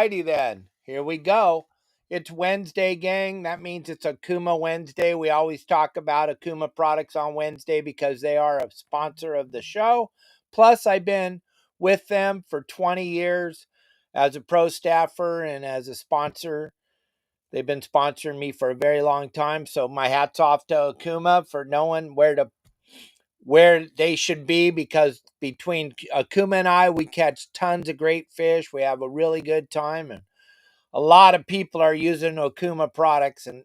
righty then. Here we go. It's Wednesday, gang. That means it's Okuma Wednesday. We always talk about Okuma products on Wednesday because they are a sponsor of the show. Plus, I've been with them for 20 years as a pro staffer and as a sponsor. They've been sponsoring me for a very long time. So my hat's off to Okuma for knowing where they should be, because between Okuma and I, we catch tons of great fish. We have a really good time, and a lot of people are using Okuma products, and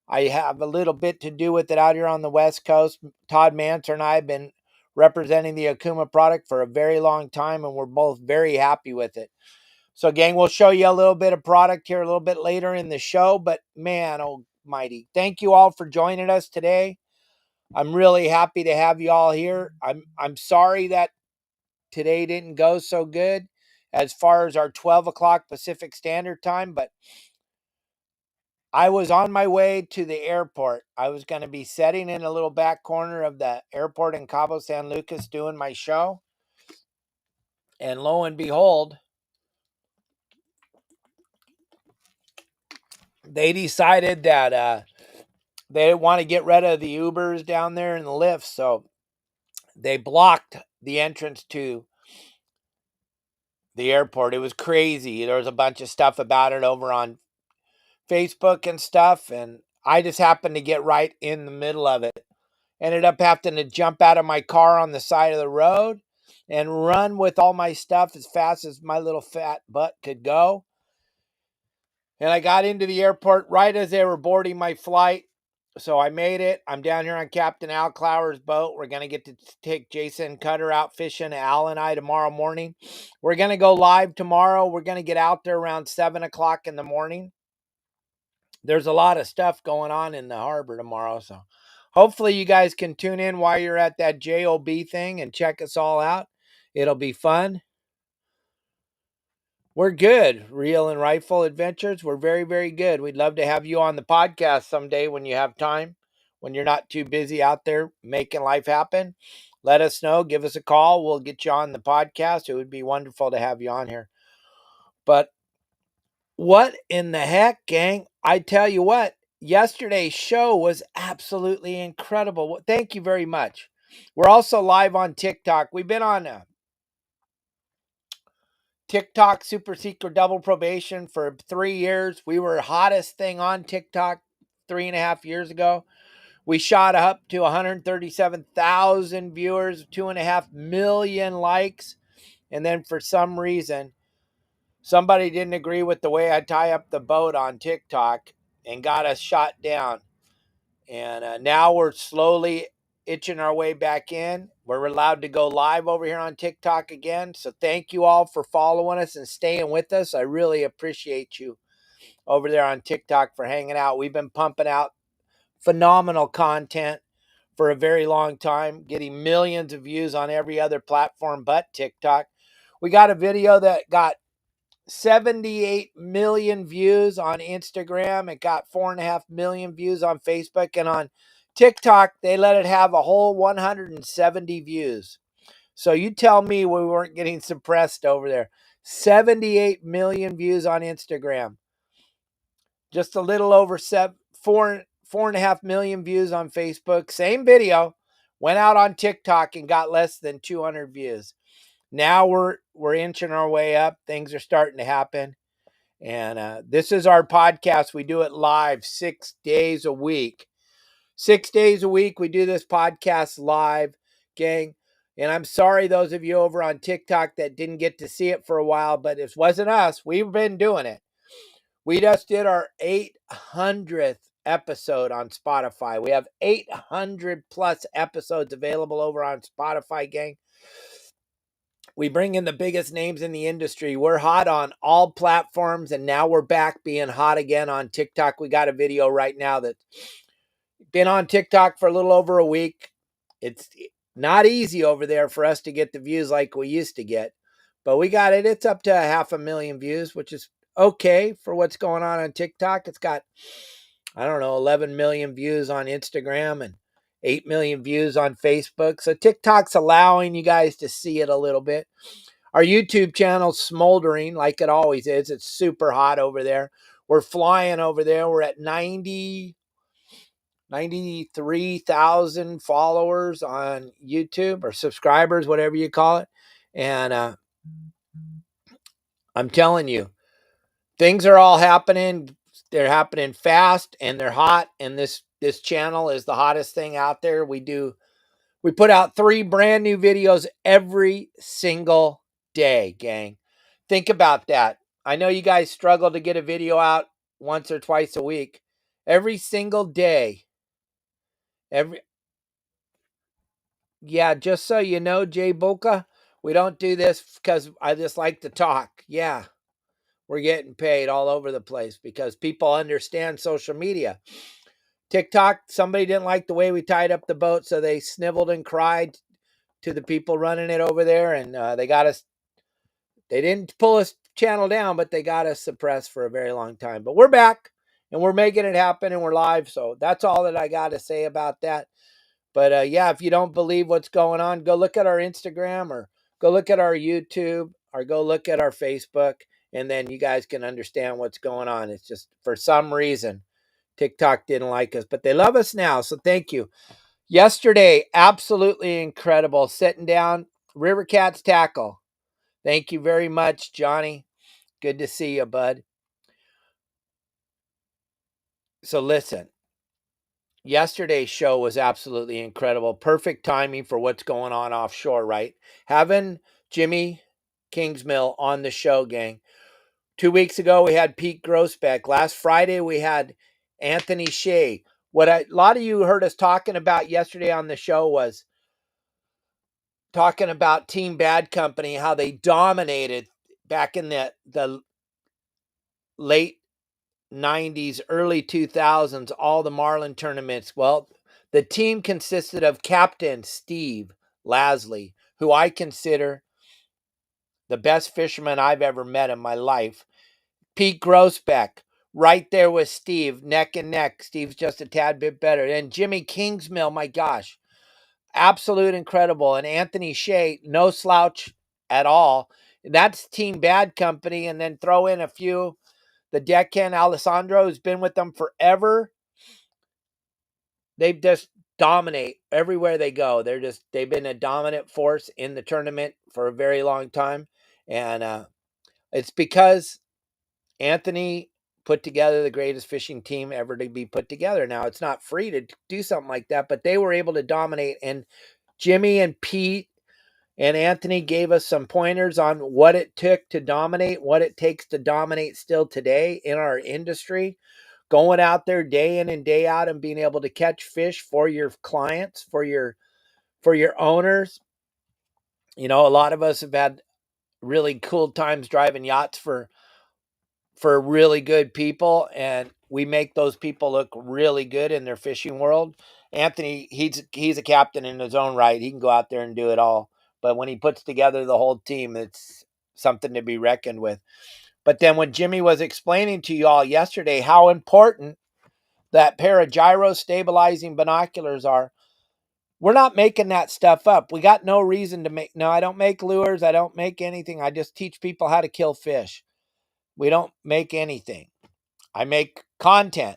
I have a little bit to do with it out here on the West Coast. Todd Manser and I have been representing the Okuma product for a very long time, and we're both very happy with it. So, gang, we'll show you a little bit of product here a little bit later in the show, but man almighty, thank you all for joining us today. I'm really happy to have you all here. I'm sorry that today didn't go so good as far as our 12 o'clock Pacific Standard Time, but I was on my way to the airport. I was going to be sitting in a little back corner of the airport in Cabo San Lucas doing my show. And lo and behold, they decided that they want to get rid of the Ubers down there and the Lyfts. So they blocked the entrance to the airport. It was crazy. There was a bunch of stuff about it over on Facebook and stuff, and I just happened to get right in the middle of it. Ended up having to jump out of my car on the side of the road and run with all my stuff as fast as my little fat butt could go. And I got into the airport right as they were boarding my flight. So I made it. I'm down here on Captain Al Clowers' boat. We're going to get to take Jason Cutter out fishing, Al and I, tomorrow morning. We're going to go live tomorrow. We're going to get out there around 7 o'clock in the morning. There's a lot of stuff going on in the harbor tomorrow. So hopefully you guys can tune in while you're at that JOB thing and check us all out. It'll be fun. We're good. Reel and Rifle Adventures. We're very, very good. We'd love to have you on the podcast someday when you have time, when you're not too busy out there making life happen. Let us know. Give us a call. We'll get you on the podcast. It would be wonderful to have you on here. But what in the heck, gang? I tell you what, yesterday's show was absolutely incredible. Thank you very much. We're also live on TikTok. We've been on TikTok Super Secret Double Probation for 3 years. We were hottest thing on TikTok 3.5 years ago. We shot up to 137,000 viewers, 2.5 million likes. And then for some reason, somebody didn't agree with the way I tie up the boat on TikTok and got us shot down. And now we're slowly itching our way back in. We're allowed to go live over here on TikTok again. So thank you all for following us and staying with us. I really appreciate you over there on TikTok for hanging out. We've been pumping out phenomenal content for a very long time, getting millions of views on every other platform but TikTok. We got a video that got 78 million views on Instagram. It got 4.5 million views on Facebook, and on TikTok, they let it have a whole 170 views. So you tell me we weren't getting suppressed over there. 78 million views on Instagram. Just a little over 4.5 million views on Facebook. Same video. Went out on TikTok and got less than 200 views. Now we're inching our way up. Things are starting to happen. And this is our podcast. We do it live 6 days a week. 6 days a week we do this podcast live, gang. And I'm sorry those of you over on TikTok that didn't get to see it for a while, but it wasn't us. We've been doing it. We just did our 800th episode on Spotify. We have 800 plus episodes available over on Spotify, gang. We bring in the biggest names in the industry. We're hot on all platforms, and now we're back being hot again on TikTok. We got a video right now that's been on TikTok for a little over a week. It's not easy over there for us to get the views like we used to get, but we got it. It's up to 500,000 views, which is okay for what's going on TikTok. It's got, 11 million views on Instagram and 8 million views on Facebook. So TikTok's allowing you guys to see it a little bit. Our YouTube channel's smoldering like it always is. It's super hot over there. We're flying over there. We're at 93,000 followers on YouTube, or subscribers, whatever you call it. And I'm telling you, things are all happening. They're happening fast and they're hot. And this channel is the hottest thing out there. We put out 3 brand new videos every single day, gang. Think about that. I know you guys struggle to get a video out once or twice a week. Every single day. Yeah, just so you know, Jay Boca, we don't do this because I just like to talk. Yeah, we're getting paid all over the place because people understand social media. TikTok, somebody didn't like the way we tied up the boat, so they sniveled and cried to the people running it over there, and they got us. They didn't pull us channel down, but they got us suppressed for a very long time. But we're back, and we're making it happen, and we're live. So that's all that I got to say about that. But yeah, if you don't believe what's going on, go look at our Instagram, or go look at our YouTube, or go look at our Facebook, and then you guys can understand what's going on. It's just for some reason TikTok didn't like us, but they love us now. So thank you. Yesterday, absolutely incredible. Sitting down, River Cats tackle. Thank you very much, Johnny. Good to see you, bud. So listen, yesterday's show was absolutely incredible. Perfect timing for what's going on offshore, right? Having Jimmy Kingsmill on the show, gang. 2 weeks ago, we had Pete Grossbeck. Last Friday, we had Anthony Shea. A lot of you heard us talking about yesterday on the show was talking about Team Bad Company, how they dominated back in the late 90s, early 2000s, all the Marlin tournaments. Well, the team consisted of Captain Steve Lasley, who I consider the best fisherman I've ever met in my life. Pete Grossbeck, right there with Steve, neck and neck. Steve's just a tad bit better. And Jimmy Kingsmill, my gosh, absolute incredible. And Anthony Shea, no slouch at all. That's Team Bad Company. And then throw in a few. The Deckhand Alessandro, who's been with them forever. They just dominate everywhere they go. They've been a dominant force in the tournament for a very long time. And it's because Anthony put together the greatest fishing team ever to be put together. Now, it's not free to do something like that, but they were able to dominate. And Jimmy and Pete and Anthony gave us some pointers on what it took to dominate, what it takes to dominate still today in our industry. Going out there day in and day out and being able to catch fish for your clients, for your owners. You know, a lot of us have had really cool times driving yachts for really good people, and we make those people look really good in their fishing world. Anthony, he's a captain in his own right. He can go out there and do it all. But when he puts together the whole team, it's something to be reckoned with. But then when Jimmy was explaining to you all yesterday how important that pair of gyro stabilizing binoculars are, we're not making that stuff up. We got no reason to make. No, I don't make lures. I don't make anything. I just teach people how to kill fish. We don't make anything. I make content.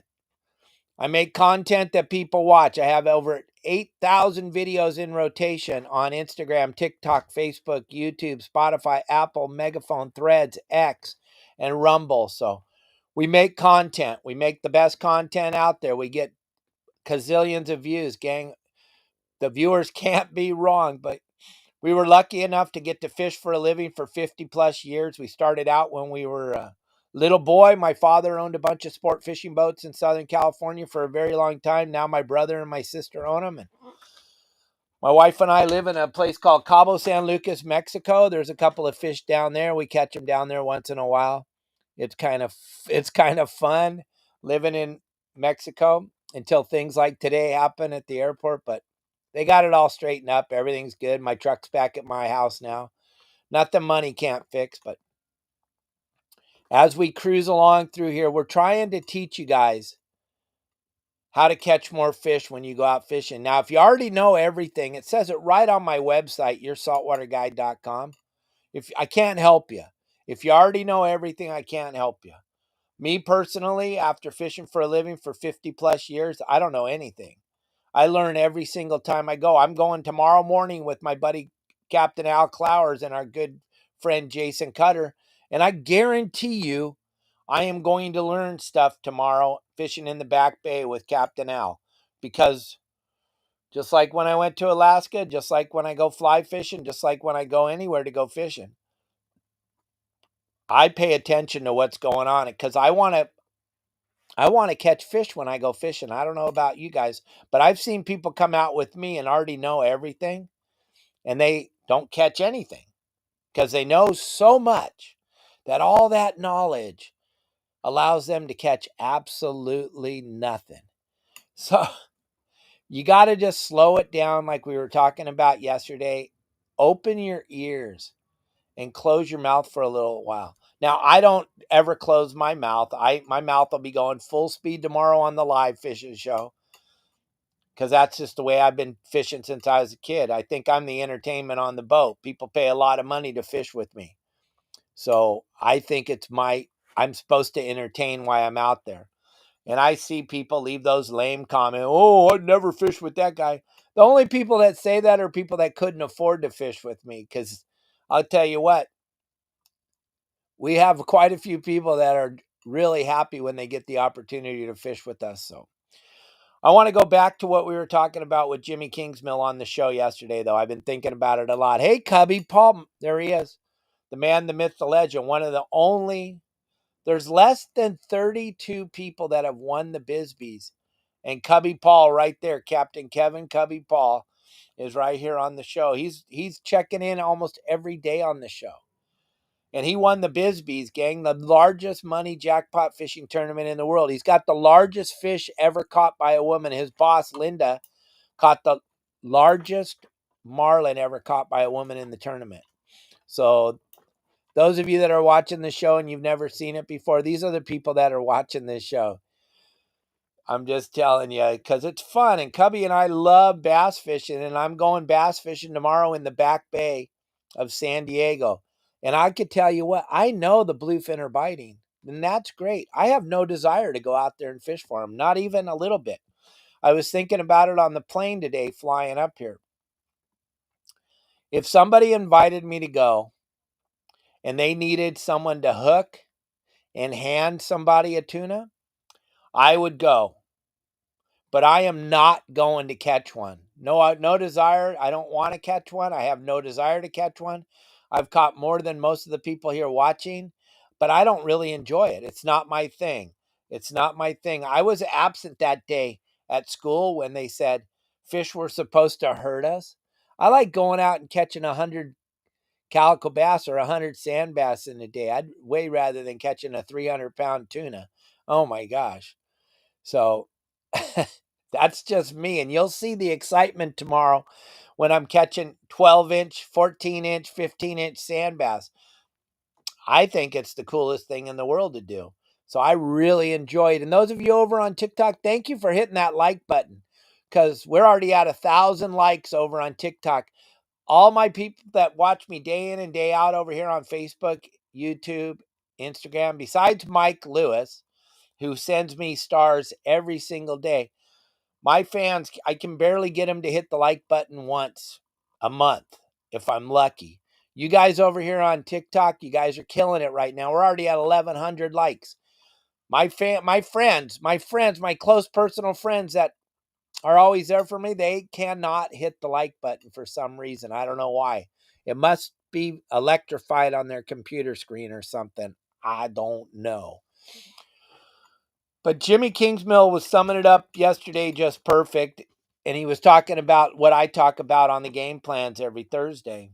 I make content that people watch. I have over 8,000 videos in rotation on Instagram, TikTok, Facebook, YouTube, Spotify, Apple, Megaphone, Threads, X, and Rumble. So we make content. We make the best content out there. We get gazillions of views, gang. The viewers can't be wrong, but we were lucky enough to get to fish for a living for 50 plus years. We started out when we were a little boy. My father owned a bunch of sport fishing boats in Southern California for a very long time. Now my brother and my sister own them. And my wife and I live in a place called Cabo San Lucas, Mexico. There's a couple of fish down there. We catch them down there once in a while. It's kind of fun living in Mexico until things like today happen at the airport, but they got it all straightened up. Everything's good. My truck's back at my house now. Nothing money can't fix, but as we cruise along through here, we're trying to teach you guys how to catch more fish when you go out fishing. Now, if you already know everything, it says it right on my website, yoursaltwaterguide.com. If I can't help you. If you already know everything, I can't help you. Me personally, after fishing for a living for 50 plus years, I don't know anything. I learn every single time I go. I'm going tomorrow morning with my buddy Captain Al Clowers and our good friend Jason Cutter. And I guarantee you, I am going to learn stuff tomorrow fishing in the back bay with Captain Al. Because just like when I went to Alaska, just like when I go fly fishing, just like when I go anywhere to go fishing, I pay attention to what's going on because I want to catch fish when I go fishing. I don't know about you guys, but I've seen people come out with me and already know everything and they don't catch anything because they know so much that all that knowledge allows them to catch absolutely nothing. So you got to just slow it down like we were talking about yesterday. Open your ears and close your mouth for a little while. Now, I don't ever close my mouth. My mouth will be going full speed tomorrow on the live fishing show because that's just the way I've been fishing since I was a kid. I think I'm the entertainment on the boat. People pay a lot of money to fish with me. So I think I'm supposed to entertain while I'm out there. And I see people leave those lame comments. Oh, I'd never fish with that guy. The only people that say that are people that couldn't afford to fish with me. Because I'll tell you what, we have quite a few people that are really happy when they get the opportunity to fish with us. So I want to go back to what we were talking about with Jimmy Kingsmill on the show yesterday, though. I've been thinking about it a lot. Hey, Cubby, Paul, there he is. The man, the myth, the legend. One of the only, there's less than 32 people that have won the Bisbees. And Cubby Paul right there, Captain Kevin Cubby Paul, is right here on the show. He's checking in almost every day on the show. And he won the Bisbees, gang, the largest money jackpot fishing tournament in the world. He's got the largest fish ever caught by a woman. His boss, Linda, caught the largest marlin ever caught by a woman in the tournament. So those of you that are watching the show and you've never seen it before, these are the people that are watching this show. I'm just telling you, because it's fun. And Cubby and I love bass fishing, and I'm going bass fishing tomorrow in the back bay of San Diego. And I could tell you what, I know the bluefin are biting, and that's great. I have no desire to go out there and fish for them, not even a little bit. I was thinking about it on the plane today flying up here. If somebody invited me to go and they needed someone to hook and hand somebody a tuna, I would go. But I am not going to catch one. No desire. I don't want to catch one. I have no desire to catch one. I've caught more than most of the people here watching, but I don't really enjoy it. It's not my thing. It's not my thing. I was absent that day at school when they said fish were supposed to hurt us. I like going out and catching 100 calico bass or 100 sand bass in a day. I'd way rather than catching a 300-pound tuna. Oh my gosh. So that's just me. And you'll see the excitement tomorrow when I'm catching 12-inch, 14-inch, 15-inch sand bass. I think it's the coolest thing in the world to do. So I really enjoy it. And those of you over on TikTok, thank you for hitting that like button because we're already at 1,000 likes over on TikTok. All my people that watch me day in and day out over here on Facebook, YouTube, Instagram, besides Mike Lewis, who sends me stars every single day. My fans, I can barely get them to hit the like button once a month if I'm lucky. You guys over here on TikTok, you guys are killing it right now. We're already at 1,100 likes. My friends, my close personal friends that are always there for me, they cannot hit the like button for some reason. I don't know why. It must be electrified on their computer screen or something. I don't know. But Jimmy Kingsmill was summing it up yesterday just perfect. And he was talking about what I talk about on the game plans every Thursday.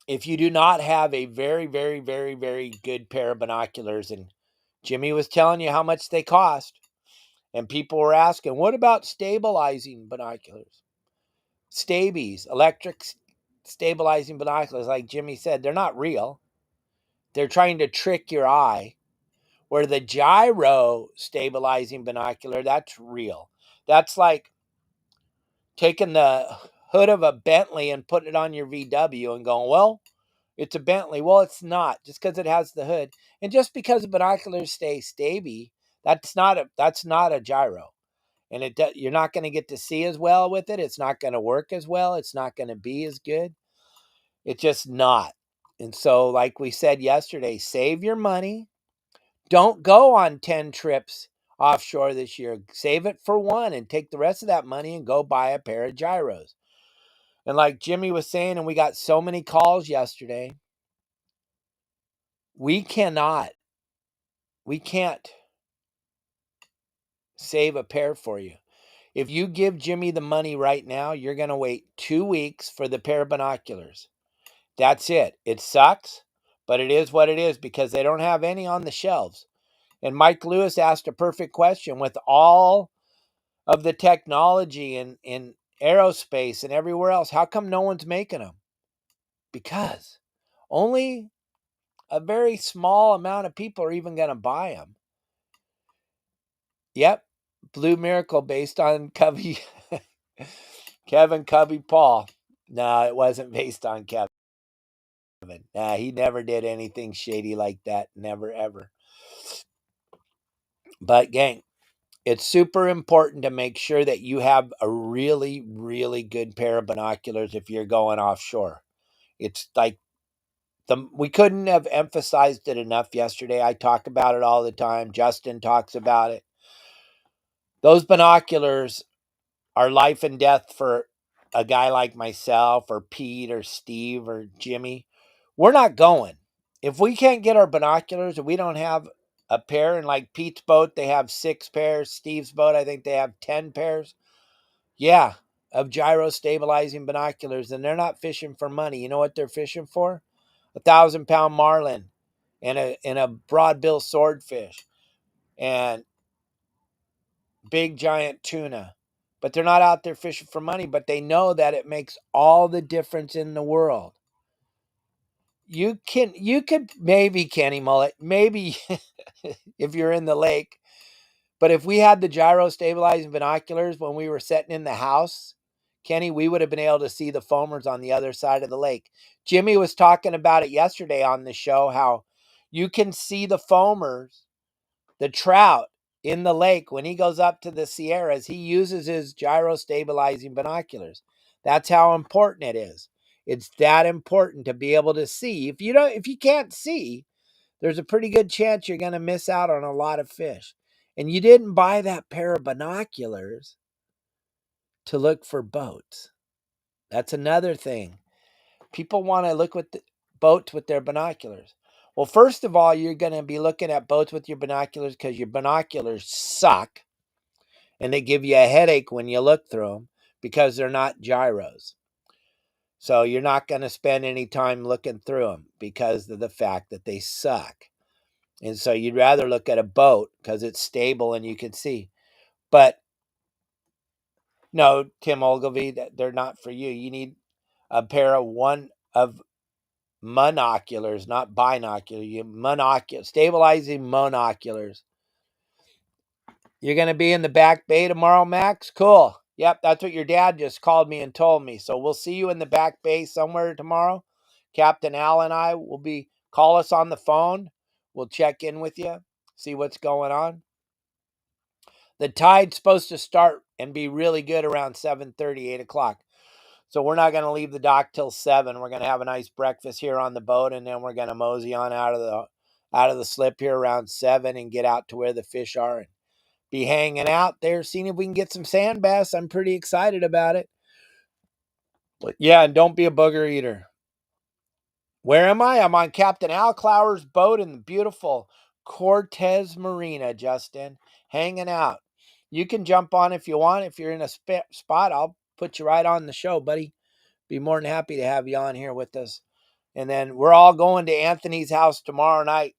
If you do not have a very, very, very, very good pair of binoculars, and Jimmy was telling you how much they cost, and people were asking, what about stabilizing binoculars? Stabies, electric stabilizing binoculars, like Jimmy said, they're not real. They're trying to trick your eye. Where the gyro stabilizing binocular, that's real. That's like taking the hood of a Bentley and putting it on your VW and going, well, It's a Bentley. Well, it's not, just because it has the hood. And just because the binoculars stay stable, that's not a gyro. And you're not going to get to see as well with it. It's not going to work as well. It's not going to be as good. It's just not. And so, like we said yesterday, save your money. Don't go on 10 trips offshore this year. Save it for one and take the rest of that money and go buy a pair of gyros. And like Jimmy was saying, and we got so many calls yesterday, we can't save a pair for you. If you give Jimmy the money right now, you're going to wait 2 weeks for the pair of binoculars. That's it. It sucks, but it is what it is because they don't have any on the shelves. And Mike Lewis asked a perfect question. With all of the technology in aerospace and everywhere else, how come no one's making them? Because only a very small amount of people are even going to buy them. Yep. Blue Miracle based on Cubby, Kevin Cubby Paul. No, it wasn't based on Kevin. Nah, he never did anything shady like that. Never, ever. But gang, it's super important to make sure that you have a really, really good pair of binoculars if you're going offshore. It's like we couldn't have emphasized it enough yesterday. I talk about it all the time. Justin talks about it. Those binoculars are life and death for a guy like myself or Pete or Steve or Jimmy. We're not going. If we can't get our binoculars and we don't have a pair, and like Pete's boat, they have 6 pairs. Steve's boat, I think they have 10 pairs. Yeah, of gyro stabilizing binoculars, and they're not fishing for money. You know what they're fishing for? 1,000-pound marlin and a broadbill swordfish and big giant tuna. But they're not out there fishing for money, but they know that it makes all the difference in the world. You could maybe, Kenny Mullet, maybe if you're in the lake, but if we had the gyro stabilizing binoculars when we were sitting in the house, Kenny, we would have been able to see the foamers on the other side of the lake. Jimmy was talking about it yesterday on the show, how you can see the foamers, the trout in the lake when he goes up to the Sierras. He uses his gyro stabilizing binoculars. That's how important it is. It's that important to be able to see. If you can't see, there's a pretty good chance you're going to miss out on a lot of fish. And you didn't buy that pair of binoculars to look for boats. That's another thing. People want to look with boats with their binoculars. Well, first of all, you're going to be looking at boats with your binoculars because your binoculars suck. And they give you a headache when you look through them because they're not gyros. So you're not going to spend any time looking through them because of the fact that they suck. And so you'd rather look at a boat because it's stable and you can see. But no, Tim Ogilvy, they're not for you. You need a pair of monoculars, not binoculars. Stabilizing monoculars. You're going to be in the back bay tomorrow, Max? Cool. Yep, that's what your dad just called me and told me. So we'll see you in the back bay somewhere tomorrow. Captain Al and I will call us on the phone. We'll check in with you, see what's going on. The tide's supposed to start and be really good around 7:30, 8 o'clock. So we're not going to leave the dock till 7. We're going to have a nice breakfast here on the boat, and then we're going to mosey on out of the slip here around 7 and get out to where the fish are and be hanging out there, seeing if we can get some sand bass. I'm pretty excited about it. But yeah, and don't be a booger eater. Where am I? I'm on Captain Al Clowers' boat in the beautiful Cortez Marina, Justin, hanging out. You can jump on if you want. If you're in a spot, I'll put you right on the show, buddy. Be more than happy to have you on here with us. And then we're all going to Anthony's house tomorrow night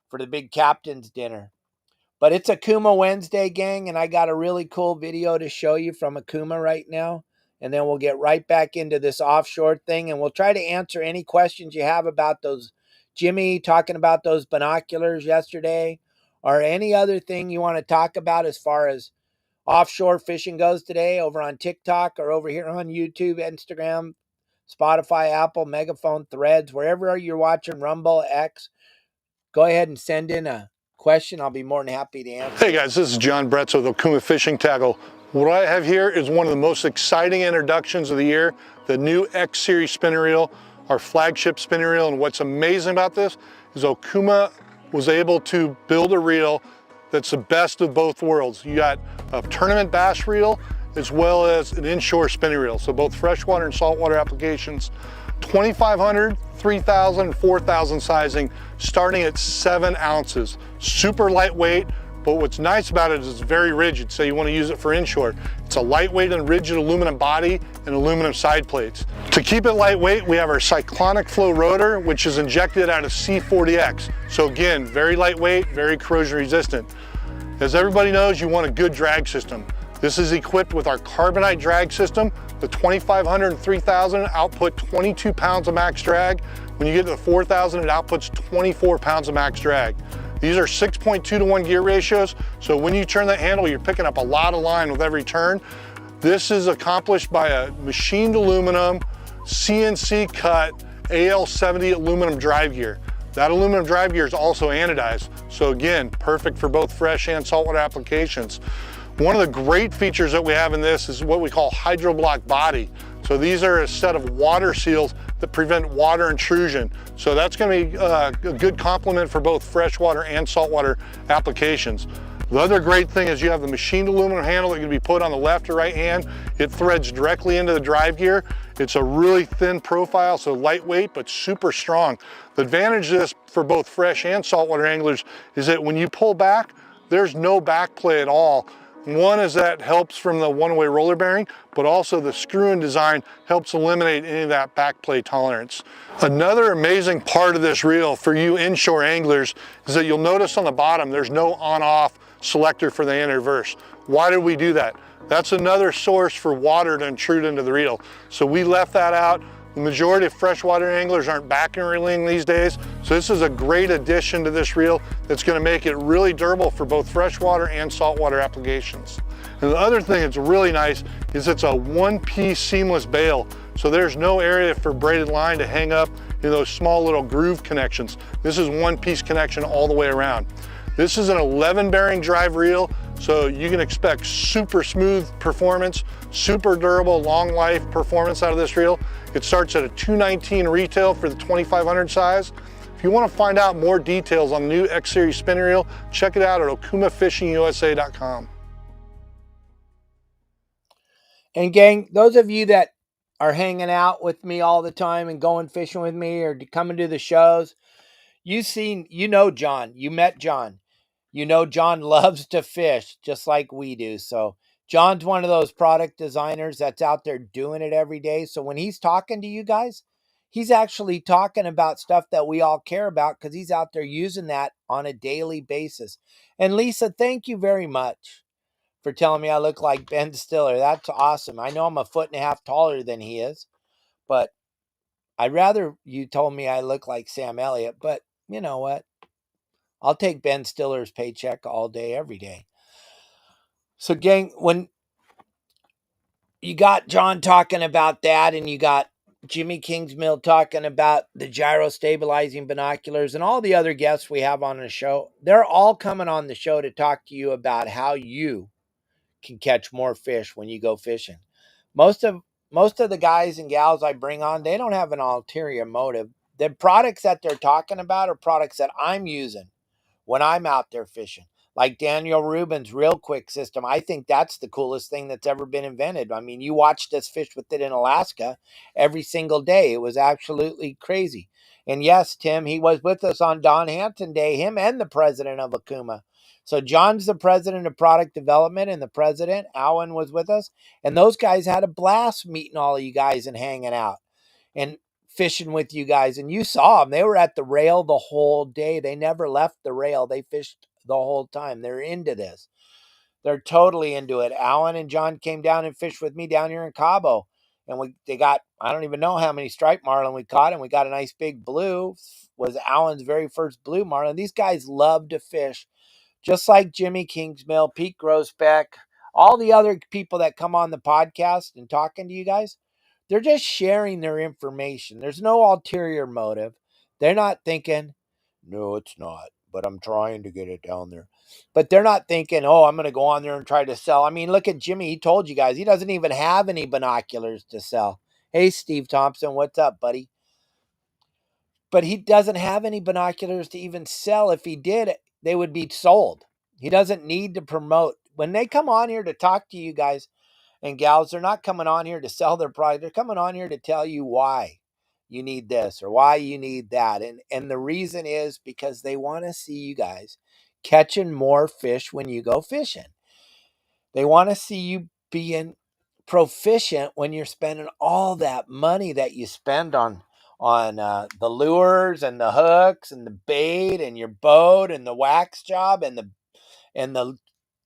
for the big captain's dinner. But it's Okuma Wednesday, gang, and I got a really cool video to show you from Okuma right now. And then we'll get right back into this offshore thing, and we'll try to answer any questions you have about those. Jimmy talking about those binoculars yesterday, or any other thing you want to talk about as far as offshore fishing goes today over on TikTok or over here on YouTube, Instagram, Spotify, Apple, Megaphone, Threads, wherever you're watching, Rumble, X. Go ahead and send in a question. I'll be more than happy to answer. Hey guys, this is John Bretz with Okuma Fishing Tackle. What I have here is one of the most exciting introductions of the year, the new X Series spinning reel, our flagship spinning reel. And what's amazing about this is Okuma was able to build a reel that's the best of both worlds. You got a tournament bass reel as well as an inshore spinning reel. So both freshwater and saltwater applications, 2,500, 3,000, 4,000 sizing, starting at 7 ounces. Super lightweight, but what's nice about it is it's very rigid. So you want to use it for inshore. It's a lightweight and rigid aluminum body and aluminum side plates. To keep it lightweight, we have our cyclonic flow rotor, which is injected out of C40X. So again, very lightweight, very corrosion resistant. As everybody knows, you want a good drag system. This is equipped with our carbonite drag system. The 2,500 and 3,000 output 22 pounds of max drag. When you get to the 4,000, it outputs 24 pounds of max drag. These are 6.2 to 1 gear ratios, so when you turn that handle, you're picking up a lot of line with every turn. This is accomplished by a machined aluminum, CNC cut AL70 aluminum drive gear. That aluminum drive gear is also anodized, so again, perfect for both fresh and saltwater applications. One of the great features that we have in this is what we call hydroblock body. So these are a set of water seals that prevent water intrusion. So that's going to be a good complement for both freshwater and saltwater applications. The other great thing is you have the machined aluminum handle that can be put on the left or right hand. It threads directly into the drive gear. It's a really thin profile, so lightweight but super strong. The advantage of this for both fresh and saltwater anglers is that when you pull back, there's no back play at all. One is that helps from the one-way roller bearing, but also the screw-in design helps eliminate any of that back play tolerance. Another amazing part of this reel for you inshore anglers is that you'll notice on the bottom there's no on-off selector for the anti-reverse. Why did we do that? That's another source for water to intrude into the reel. So we left that out. The majority of freshwater anglers aren't back and reeling these days, so this is a great addition to this reel that's going to make it really durable for both freshwater and saltwater applications. And the other thing that's really nice is it's a one-piece seamless bail, so there's no area for braided line to hang up in those small little groove connections. This is one-piece connection all the way around. This is an 11 bearing drive reel, so you can expect super smooth performance, super durable, long life performance out of this reel. It starts at a $219 retail for the 2,500 size. If you want to find out more details on the new X Series spinning reel, check it out at okumafishingusa.com. And gang, those of you that are hanging out with me all the time and going fishing with me or coming to the shows, you know John, you met John. You know John loves to fish just like we do. So John's one of those product designers that's out there doing it every day. So when he's talking to you guys, he's actually talking about stuff that we all care about because he's out there using that on a daily basis. And Lisa, thank you very much for telling me I look like Ben Stiller. That's awesome. I know I'm a 1.5 feet taller than he is, but I'd rather you told me I look like Sam Elliott. But you know what? I'll take Ben Stiller's paycheck all day, every day. So, gang, when you got John talking about that and you got Jimmy Kingsmill talking about the gyro stabilizing binoculars and all the other guests we have on the show, they're all coming on the show to talk to you about how you can catch more fish when you go fishing. Most of the guys and gals I bring on, they don't have an ulterior motive. The products that they're talking about are products that I'm using when I'm out there fishing. Like Daniel Rubin's ReelQuick system. I think that's the coolest thing that's ever been invented. I mean, you watched us fish with it in Alaska every single day. It was absolutely crazy. And yes, Tim, he was with us on Don Hampton Day, him and the president of Okuma. So John's the president of product development and the president, Alan, was with us. And those guys had a blast meeting all of you guys and hanging out and fishing with you guys. And you saw them. They were at the rail the whole day. They never left the rail. They fished the whole time. They're into this. They're totally into it. Alan and John came down and fished with me down here in Cabo. And they got, I don't even know how many striped marlin we caught. And we got a nice big blue. Was Alan's very first blue marlin. These guys love to fish. Just like Jimmy Kingsmill, Pete Grosbeck, all the other people that come on the podcast and talking to you guys, They're just sharing their information. There's no ulterior motive. They're not thinking, no, it's not, but I'm trying to get it down there. But they're not thinking, oh, I'm going to go on there and try to sell. I mean, look at Jimmy. He told you guys he doesn't even have any binoculars to sell. Hey, Steve Thompson, what's up, buddy? But he doesn't have any binoculars to even sell. If he did, they would be sold. He doesn't need to promote. When they come on here to talk to you guys and gals, they're not coming on here to sell their product. They're coming on here to tell you why you need this or why you need that. And the reason is because they want to see you guys catching more fish when you go fishing. They want to see you being proficient when you're spending all that money that you spend on the lures and the hooks and the bait and your boat and the wax job and the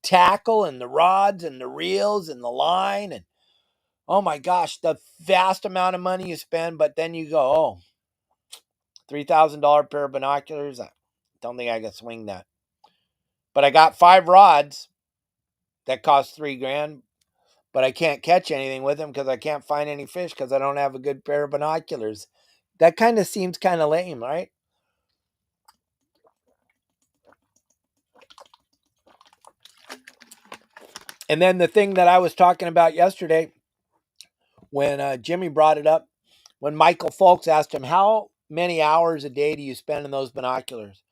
tackle and the rods and the reels and the line. And oh my gosh, the vast amount of money you spend. But then you go, oh, $3,000 pair of binoculars. I don't think I can swing that. But I got 5 rods that cost $3,000. But I can't catch anything with them because I can't find any fish because I don't have a good pair of binoculars. That kind of seems kind of lame, right? And then the thing that I was talking about yesterday when Jimmy brought it up, when Michael Folks asked him, how many hours a day do you spend in those binoculars?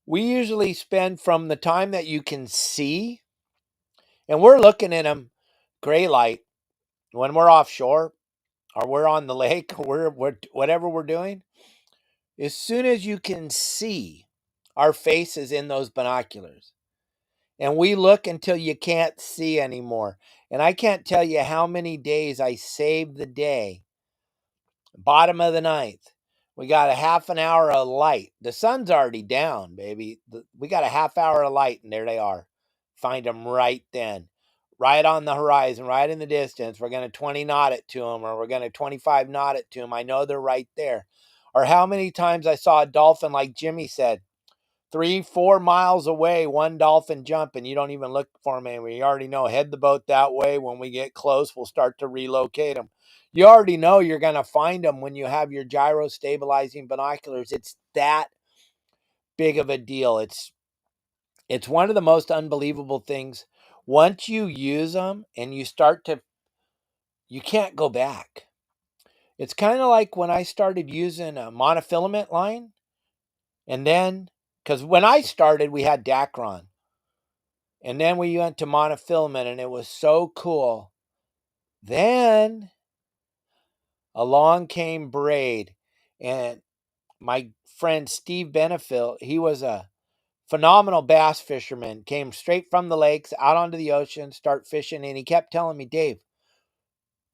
We usually spend from the time that you can see, and we're looking at them gray light when we're offshore or we're on the lake or whatever we're doing. As soon as you can see our faces in those binoculars, and we look until you can't see anymore. And I can't tell you how many days I saved the day. Bottom of the ninth, we got a half an hour of light. The sun's already down, baby. We got a half hour of light, and there they are. Find them right then, right on the horizon, right in the distance. We're going to 20 knot it to them, or we're going to 25 knot it to them. I know they're right there. Or how many times I saw a dolphin, like Jimmy said, 3-4 miles away, one dolphin jumping. You don't even look for them anymore. You already know, head the boat that way. When we get close, we'll start to relocate them. You already know you're going to find them when you have your gyro stabilizing binoculars. It's that big of a deal. It's one of the most unbelievable things. Once you use them and you can't go back. It's kind of like when I started using a monofilament line. And then, because when I started, we had Dacron. And then we went to monofilament, and it was so cool. Then along came braid. And my friend Steve Benefield, he was a phenomenal bass fisherman, came straight from the lakes out onto the ocean, start fishing. And he kept telling me, Dave,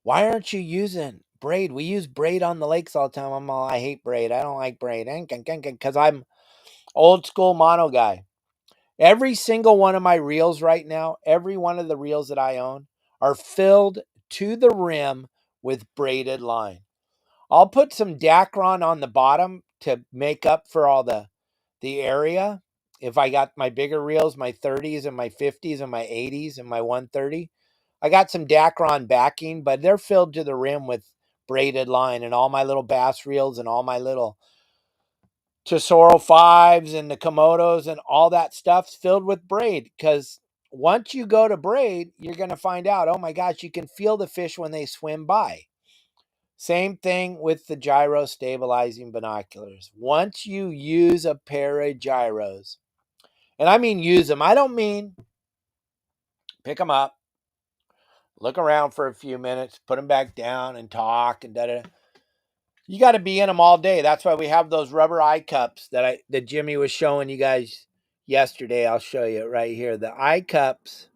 why aren't you using braid? We use braid on the lakes all the time. I hate braid. I don't like braid. Because I'm old school mono guy. Every single one of my reels right now, every one of the reels that I own are filled to the rim with braided line. I'll put some Dacron on the bottom to make up for all the area. If I got my bigger reels, my 30s and my 50s and my 80s and my 130, I got some Dacron backing, but they're filled to the rim with braided line, and all my little bass reels and all my little Tesoro 5s and the Komodos and all that stuff's filled with braid, because once you go to braid, you're going to find out, oh my gosh, you can feel the fish when they swim by. Same thing with the gyro stabilizing binoculars. Once you use a pair of gyros, and I mean use them, I don't mean pick them up, look around for a few minutes, put them back down and talk and da-da. You got to be in them all day. That's why we have those rubber eye cups that Jimmy was showing you guys yesterday. I'll show you right here. The eye cups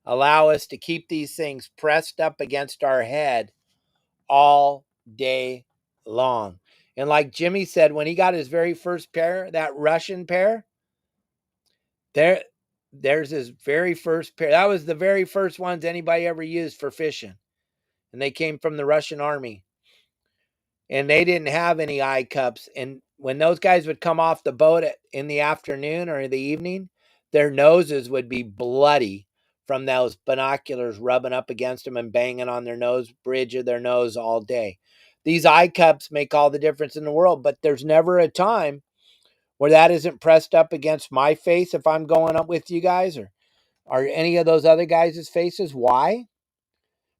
allow us to keep these things pressed up against our head all day long. And like Jimmy said, when he got his very first pair, that Russian pair, there's his very first pair. That was the very first ones anybody ever used for fishing. And they came from the Russian army. And they didn't have any eye cups. And when those guys would come off the boat in the afternoon or the evening, their noses would be bloody from those binoculars rubbing up against them and banging on their nose, bridge of their nose all day. These eye cups make all the difference in the world, but there's never a time where that isn't pressed up against my face if I'm going up with you guys or any of those other guys' faces. Why?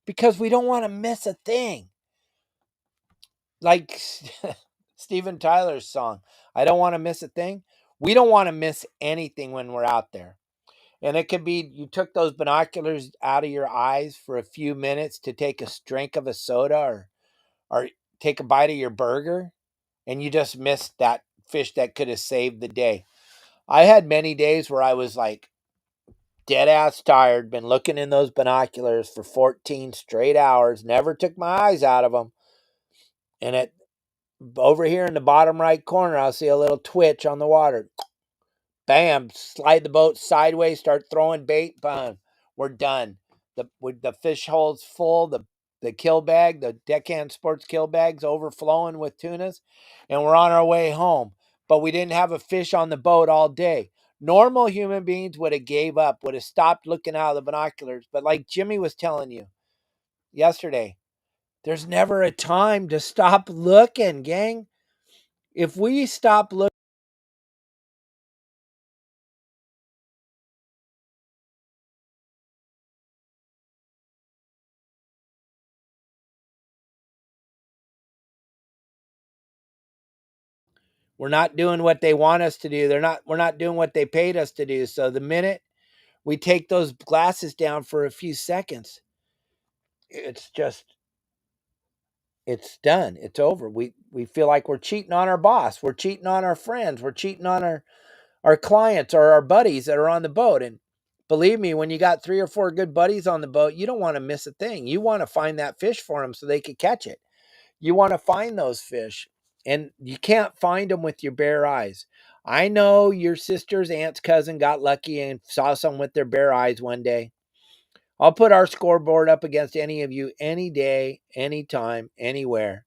Because we don't want to miss a thing. Like Steven Tyler's song, I don't want to miss a thing. We don't want to miss anything when we're out there. And it could be you took those binoculars out of your eyes for a few minutes to take a drink of a soda or take a bite of your burger, and you just missed that fish that could have saved the day. I had many days where I was like dead ass tired, been looking in those binoculars for 14 straight hours, never took my eyes out of them. And it over here in the bottom right corner, I'll see a little twitch on the water. Bam, slide the boat sideways, start throwing bait. Bam, we're done. The fish hole's full. The kill bag, the Deckhand Sports kill bag's overflowing with tunas, and we're on our way home. But we didn't have a fish on the boat all day. Normal human beings would have gave up, would have stopped looking out of the binoculars. But like Jimmy was telling you yesterday, there's never a time to stop looking, gang. If we stop looking, we're not doing what they want us to do. We're not doing what they paid us to do. So the minute we take those glasses down for a few seconds, it's done. It's over. We feel like we're cheating on our boss. We're cheating on our friends. We're cheating on our clients or our buddies that are on the boat. And believe me, when you got 3 or 4 good buddies on the boat, you don't want to miss a thing. You want to find that fish for them so they could catch it. You want to find those fish, and you can't find them with your bare eyes. I know your sister's aunt's cousin got lucky and saw some with their bare eyes one day. I'll put our scoreboard up against any of you any day, anytime, anywhere.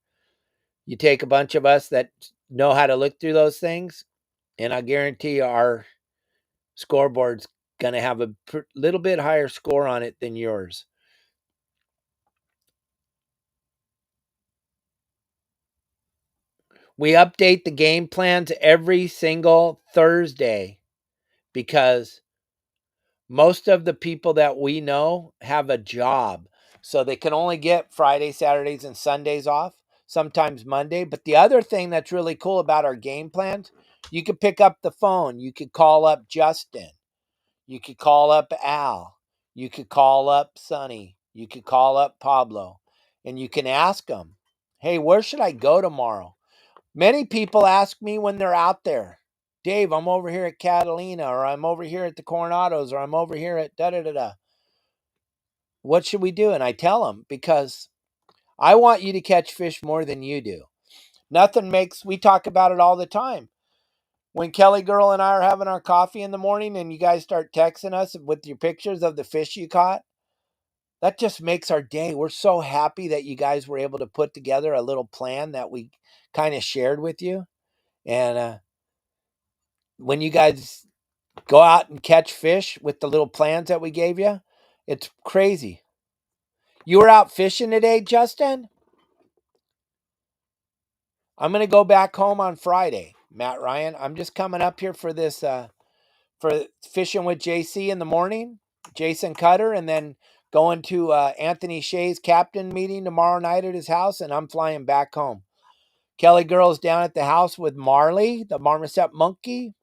You take a bunch of us that know how to look through those things, and I guarantee you our scoreboard's going to have a little bit higher score on it than yours. We update the game plans every single Thursday because most of the people that we know have a job. So they can only get Fridays, Saturdays, and Sundays off, sometimes Monday. But the other thing that's really cool about our game plans, you could pick up the phone. You could call up Justin. You could call up Al. You could call up Sonny. You could call up Pablo. And you can ask them, hey, where should I go tomorrow? Many people ask me when they're out there, Dave, I'm over here at Catalina, or I'm over here at the Coronados, or I'm over here at da-da-da-da. What should we do? And I tell them, because I want you to catch fish more than you do. We talk about it all the time. When Kelly Girl and I are having our coffee in the morning and you guys start texting us with your pictures of the fish you caught, that just makes our day. We're so happy that you guys were able to put together a little plan that we kind of shared with you. And when you guys go out and catch fish with the little plans that we gave you, it's crazy. You were out fishing today, Justin? I'm going to go back home on Friday, Matt Ryan. I'm just coming up here for this, for fishing with JC in the morning, Jason Cutter, and then going to Anthony Shea's captain meeting tomorrow night at his house, and I'm flying back home. Kelly Girl's down at the house with Marley, the marmoset monkey,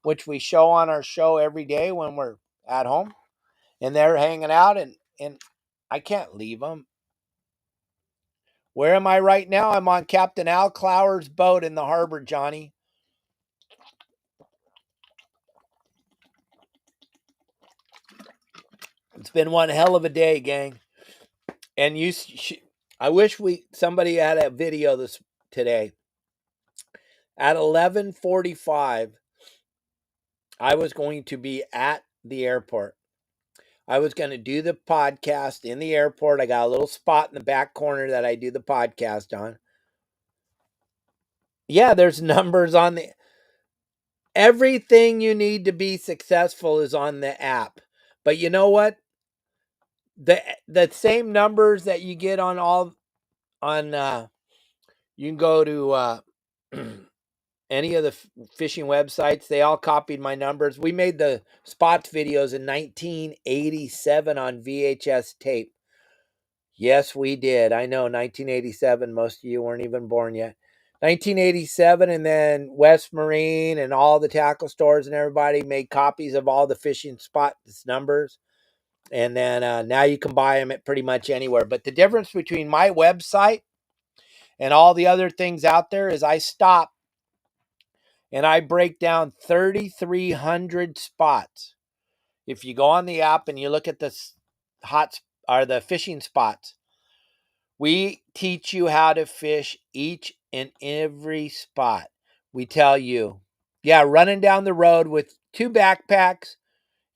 which we show on our show every day when we're at home. And they're hanging out, and I can't leave them. Where am I right now? I'm on Captain Al Clowers' boat in the harbor, Johnny. It's been one hell of a day, gang. And I wish somebody had a video this today. At 11:45, I was going to be at the airport. I was going to do the podcast in the airport. I got a little spot in the back corner that I do the podcast on. Yeah, there's numbers on the everything you need to be successful is on the app. But you know what? The same numbers that you get on you can go to any of the fishing websites. They all copied my numbers. We made the spots videos in 1987 on VHS tape. Yes, we did. I know, 1987. Most of you weren't even born yet. 1987, and then West Marine and all the tackle stores and everybody made copies of all the fishing spots numbers. And then now you can buy them at pretty much anywhere. But the difference between my website and all the other things out there is I stop and I break down 3,300 spots. If you go on the app and you look at the the fishing spots, we teach you how to fish each and every spot. We tell you, yeah, running down the road with 2 backpacks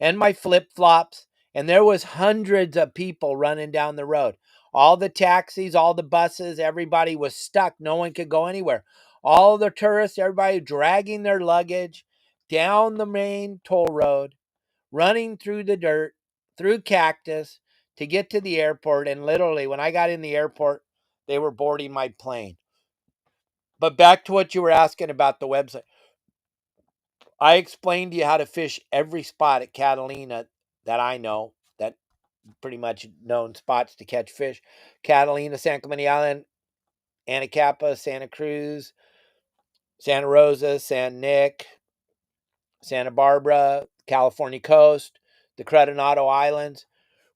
and my flip-flops, and there was hundreds of people running down the road. All the taxis, all the buses, everybody was stuck. No one could go anywhere. All the tourists, everybody dragging their luggage down the main toll road, running through the dirt, through cactus to get to the airport. And literally, when I got in the airport, they were boarding my plane. But back to what you were asking about the website. I explained to you how to fish every spot at Catalina that I know, that pretty much known spots to catch fish. Catalina, San Clemente Island, Anacapa, Santa Cruz, Santa Rosa, San Nick, Santa Barbara, California coast, the Coronado Islands.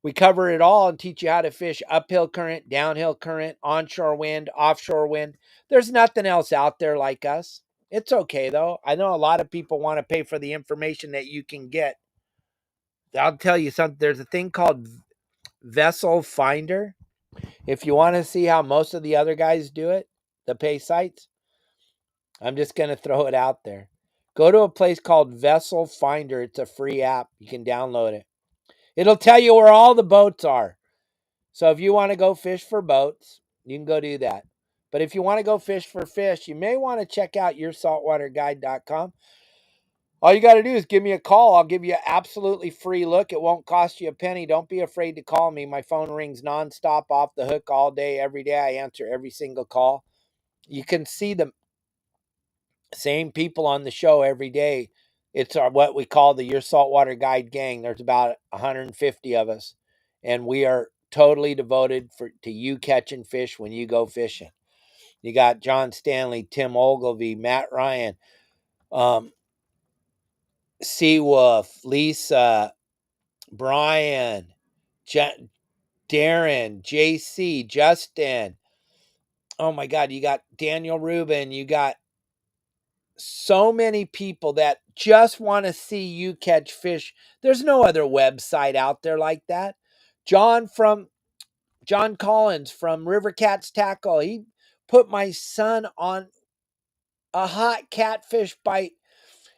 We cover it all and teach you how to fish uphill current, downhill current, onshore wind, offshore wind. There's nothing else out there like us. It's okay though. I know a lot of people want to pay for the information that you can get. I'll tell you something. There's a thing called Vessel Finder. If you want to see how most of the other guys do it, the pay sites, I'm just going to throw it out there. Go to a place called Vessel Finder. It's a free app. You can download it. It'll tell you where all the boats are. So if you want to go fish for boats, you can go do that. But if you want to go fish for fish, you may want to check out YourSaltwaterGuide.com. All you got to do is give me a call. I'll give you an absolutely free look. It won't cost you a penny. Don't be afraid to call me. My phone rings nonstop, off the hook all day, every day. I answer every single call. You can see the same people on the show every day. It's what we call the Your Saltwater Guide gang. There's about 150 of us, and we are totally devoted to you catching fish when you go fishing. You got John Stanley, Tim Ogilvy, Matt Ryan, Seawolf, Lisa, Brian, Darren, JC, Justin. Oh my God, you got Daniel Rubin. You got so many people that just want to see you catch fish. There's no other website out there like that. John Collins from River Cats Tackle, he put my son on a hot catfish bite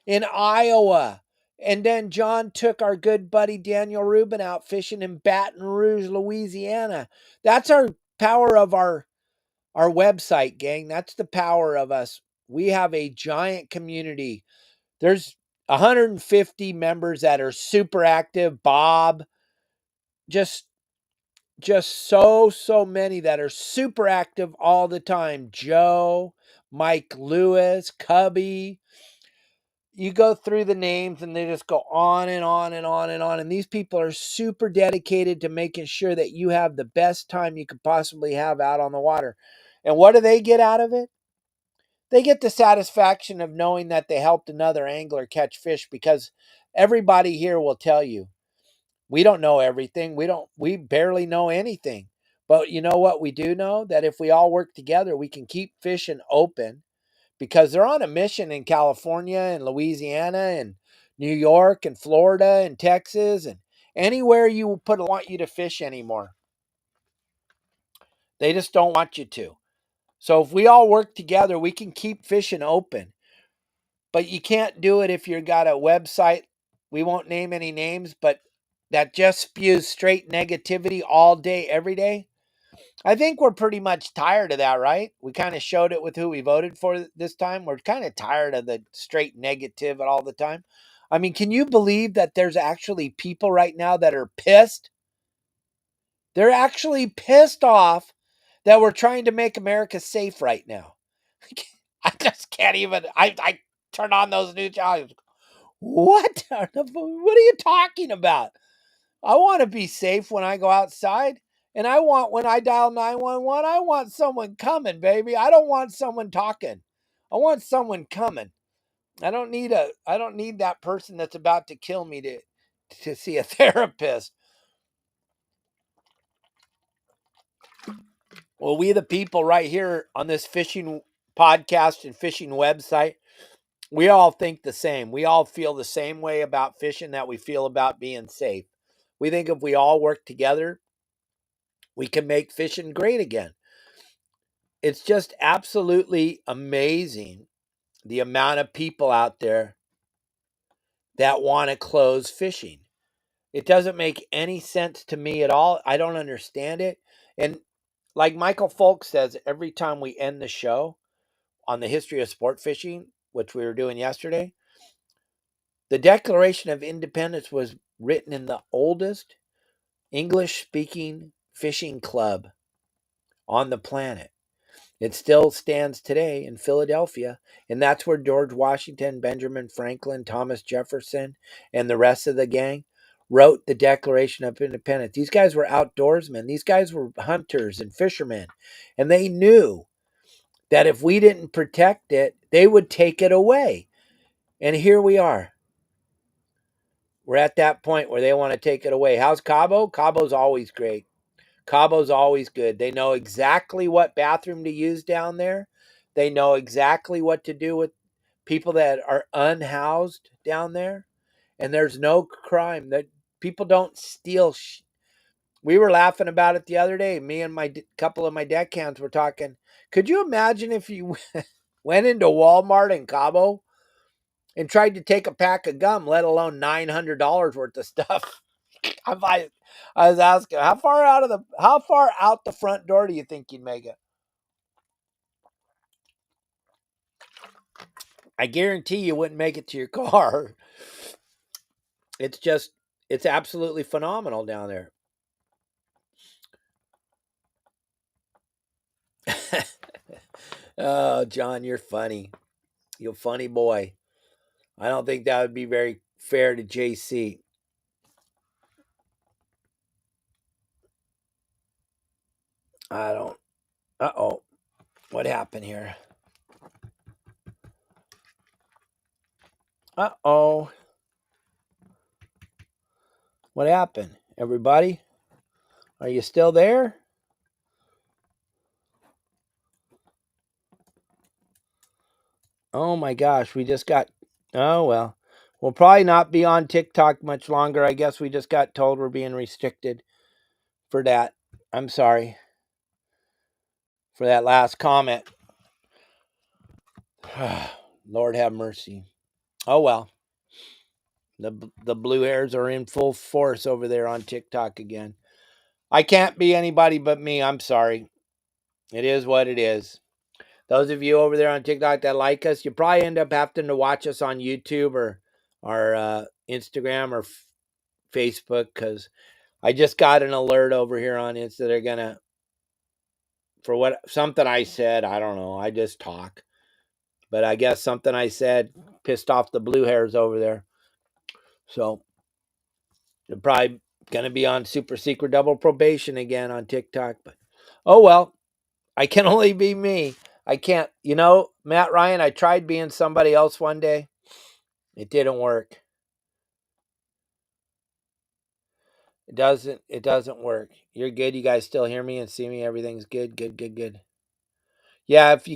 in Iowa. And then John took our good buddy Daniel Rubin out fishing in Baton Rouge, Louisiana. That's our power of our website, gang. That's the power of us. We have a giant community. There's 150 members that are super active. Bob, just so many that are super active all the time. Joe, Mike Lewis, Cubby. You go through the names and they just go on and on and on and on. And these people are super dedicated to making sure that you have the best time you could possibly have out on the water. And what do they get out of it? They get the satisfaction of knowing that they helped another angler catch fish, because everybody here will tell you, we don't know everything. We barely know anything. But you know what we do know? That if we all work together, we can keep fishing open, because they're on a mission in California and Louisiana and New York and Florida and Texas and anywhere you want you to fish anymore. They just don't want you to. So if we all work together, we can keep fishing open. But you can't do it if you've got a website. We won't name any names, but that just spews straight negativity all day, every day. I think we're pretty much tired of that, right? We kind of showed it with who we voted for this time. We're kind of tired of the straight negative all the time. I mean, can you believe that there's actually people right now that are pissed? They're actually pissed off that we're trying to make America safe right now. I just can't even. I turn on those news channels. What? What are you talking about? I want to be safe when I go outside. And I want, when I dial 911, I want someone coming, baby. I don't want someone talking. I want someone coming. I don't need that person that's about to kill me to see a therapist. Well, we the people right here on this fishing podcast and fishing website, we all think the same. We all feel the same way about fishing that we feel about being safe. We think if we all work together, we can make fishing great again. It's just absolutely amazing the amount of people out there that want to close fishing. It doesn't make any sense to me at all. I don't understand it. And like Michael Folk says, every time we end the show on the history of sport fishing, which we were doing yesterday, the Declaration of Independence was written in the oldest English speaking fishing club on the planet. It still stands today in Philadelphia, and that's where George Washington, Benjamin Franklin, Thomas Jefferson, and the rest of the gang wrote the Declaration of Independence. These guys were outdoorsmen. These guys were hunters and fishermen, and they knew that if we didn't protect it, they would take it away. And here we are. We're at that point where they want to take it away. How's Cabo? Cabo's always great. Cabo's always good. They know exactly what bathroom to use down there. They know exactly what to do with people that are unhoused down there. And there's no crime. That people don't steal. We were laughing about it the other day. Me and my couple of my deckhands were talking. Could you imagine if you went into Walmart in Cabo and tried to take a pack of gum, let alone $900 worth of stuff? I was asking, how far out the front door do you think you'd make it? I guarantee you wouldn't make it to your car. It's just, it's absolutely phenomenal down there. Oh, John, you're funny. You're a funny boy. I don't think that would be very fair to JC. I don't. Uh-oh. What happened here? Uh-oh. What happened? Everybody? Are you still there? Oh my gosh, we just got. Oh well. We'll probably not be on TikTok much longer. I guess we just got told we're being restricted for that. I'm sorry for that last comment. Lord have mercy. Oh well. The blue hairs are in full force over there on TikTok again. I can't be anybody but me. I'm sorry. It is what it is. Those of you over there on TikTok that like us, you probably end up having to watch us on YouTube or Instagram or Facebook, because I just got an alert over here on Insta. They're gonna, for what something I said. I don't know. I just talk, but I guess something I said pissed off the blue hairs over there. So they're probably gonna be on super secret double probation again on TikTok. But oh well, I can only be me. I can't. Matt Ryan. I tried being somebody else one day. It didn't work. It doesn't work. You're good. You guys still hear me and see me? Everything's good. Good, good, good. Yeah, if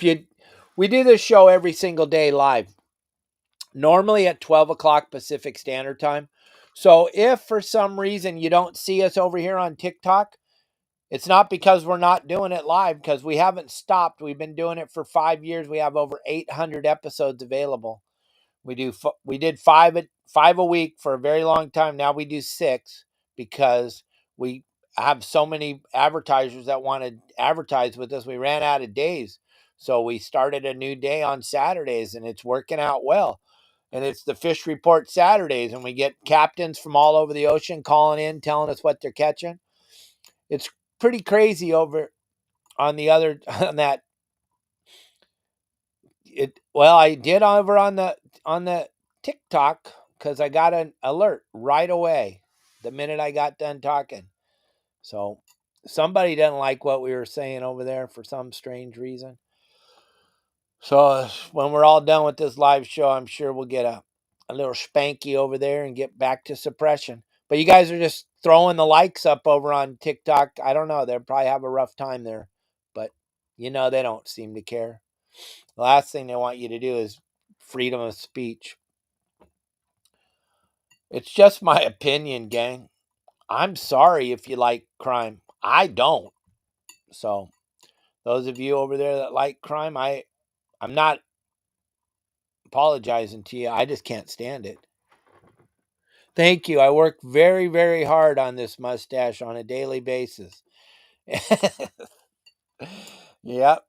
you we do this show every single day live. Normally at 12 o'clock Pacific Standard Time. So if for some reason you don't see us over here on TikTok, it's not because we're not doing it live, because we haven't stopped. We've been doing it for 5 years. We have over 800 episodes available. We did five a week for a very long time. Now we do six because we have so many advertisers that want to advertise with us. We ran out of days. So we started a new day on Saturdays, and it's working out well. And it's the Fish Report Saturdays, and we get captains from all over the ocean calling in, telling us what they're catching. It's pretty crazy over on the other on that. I did over on the TikTok because I got an alert right away the minute I got done talking. So somebody doesn't like what we were saying over there for some strange reason. So when we're all done with this live show, I'm sure we'll get a little spanky over there and get back to suppression. But you guys are just throwing the likes up over on TikTok. I don't know. They'll probably have a rough time there. But, they don't seem to care. The last thing they want you to do is freedom of speech. It's just my opinion, gang. I'm sorry if you like crime. I don't. So those of you over there that like crime, I'm not apologizing to you. I just can't stand it. Thank you. I work very, very hard on this mustache on a daily basis. Yep.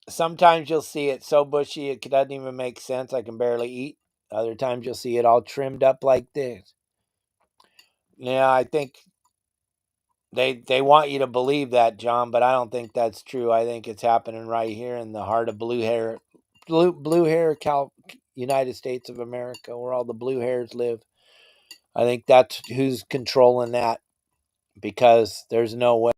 Sometimes you'll see it so bushy it doesn't even make sense. I can barely eat. Other times you'll see it all trimmed up like this. Yeah, I think they want you to believe that, John, but I don't think that's true. I think it's happening right here in the heart of blue hair, United States of America, where all the blue hairs live. I think that's who's controlling that, because there's no way.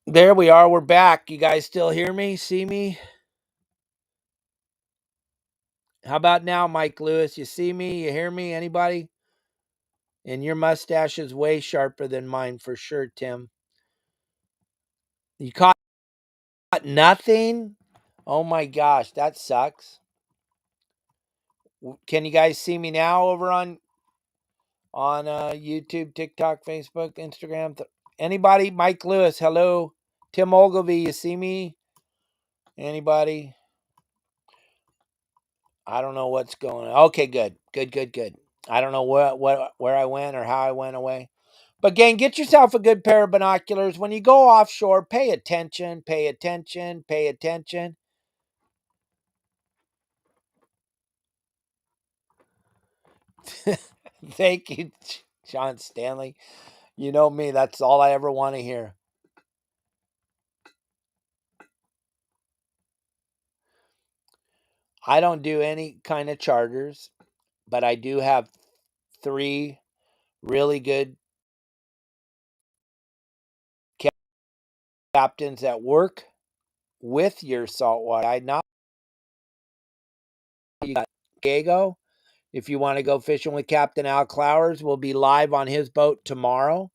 There we are. We're back. You guys still hear me? See me? How about now, Mike Lewis? You see me? You hear me? Anybody? And your mustache is way sharper than mine for sure, Tim. You caught nothing? Oh my gosh, that sucks. Can you guys see me now over on YouTube, TikTok, Facebook, Instagram? Anybody? Mike Lewis, hello. Tim Ogilvy, you see me? Anybody? I don't know what's going on. Okay, good. Good. I don't know where I went or how I went away. But gang, get yourself a good pair of binoculars. When you go offshore, pay attention. Thank you, John Stanley. You know me, that's all I ever want to hear. I don't do any kind of charters, but I do have 3 really good captains that work with your saltwater. I not you got Diego. If you want to go fishing with Captain Al Clowers, we'll be live on his boat tomorrow.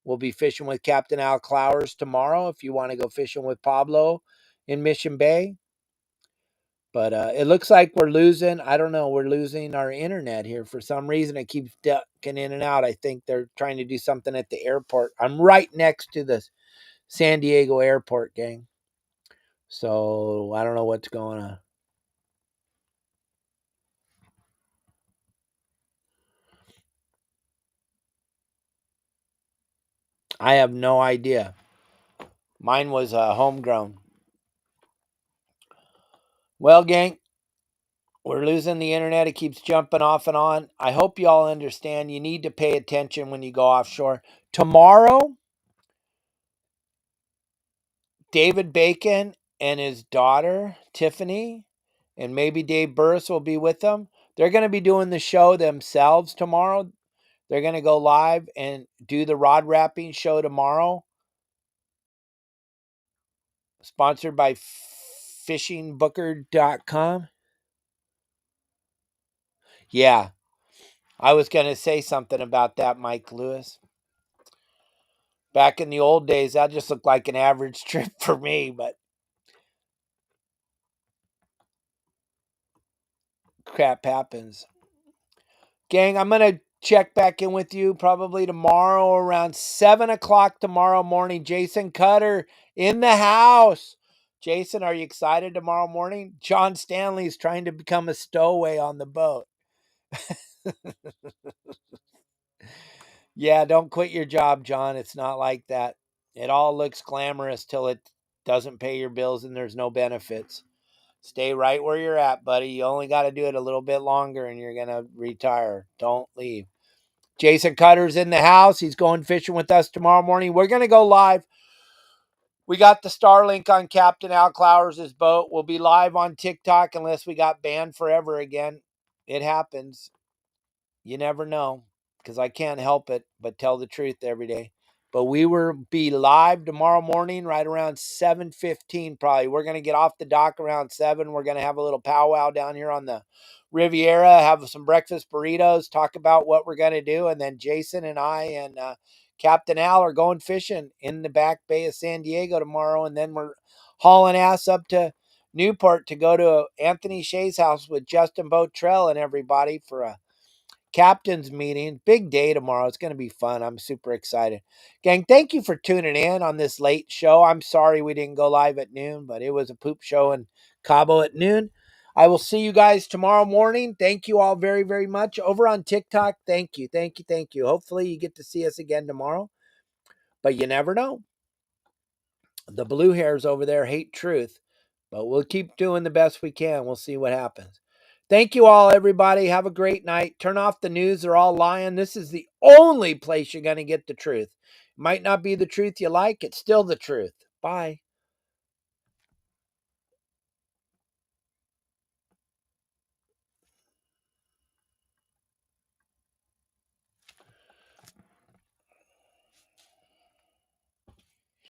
We'll be fishing with Captain Al Clowers tomorrow if you want to go fishing with Pablo in Mission Bay. But it looks like we're losing. I don't know. We're losing our internet here. For some reason, it keeps ducking in and out. I think they're trying to do something at the airport. I'm right next to the San Diego airport, gang. So I don't know what's going on. I have no idea. Mine was homegrown. Well, gang, we're losing the internet. It keeps jumping off and on. I hope you all understand. You need to pay attention when you go offshore. Tomorrow, David Bacon and his daughter, Tiffany, and maybe Dave Burris will be with them. They're going to be doing the show themselves tomorrow. They're going to go live and do the rod wrapping show tomorrow. Sponsored by fishingbooker.com. Yeah, I was going to say something about that, Mike Lewis. Back in the old days, that just looked like an average trip for me, but crap happens. Gang, I'm going to check back in with you probably tomorrow around 7 o'clock tomorrow morning. Jason Cutter in the house. Jason, are you excited tomorrow morning? John Stanley's trying to become a stowaway on the boat. Yeah, don't quit your job, John. It's not like that. It all looks glamorous till it doesn't pay your bills and there's no benefits. Stay right where you're at, buddy. You only got to do it a little bit longer and you're going to retire. Don't leave. Jason Cutter's in the house. He's going fishing with us tomorrow morning. We're going to go live. We got the Starlink on Captain Al Clowers' boat. We'll be live on TikTok unless we got banned forever again. It happens. You never know because I can't help it but tell the truth every day. But we will be live tomorrow morning right around 7:15 probably. We're going to get off the dock around 7. We're going to have a little powwow down here on the Riviera, have some breakfast burritos, talk about what we're going to do. And then Jason and I and Captain Al are going fishing in the back bay of San Diego tomorrow. And then we're hauling ass up to Newport to go to Anthony Shea's house with Justin Bottrell and everybody for a captain's meeting. Big day tomorrow. It's going to be fun. I'm super excited. Gang, thank you for tuning in on this late show. I'm sorry we didn't go live at noon, but it was a poop show in Cabo at noon. I will see you guys tomorrow morning. Thank you all very, very much. Over on TikTok, thank you, thank you, thank you. Hopefully you get to see us again tomorrow, but you never know. The blue hairs over there hate truth, but we'll keep doing the best we can. We'll see what happens. Thank you all, everybody. Have a great night. Turn off the news. They're all lying. This is the only place you're going to get the truth. It might not be the truth you like. It's still the truth. Bye.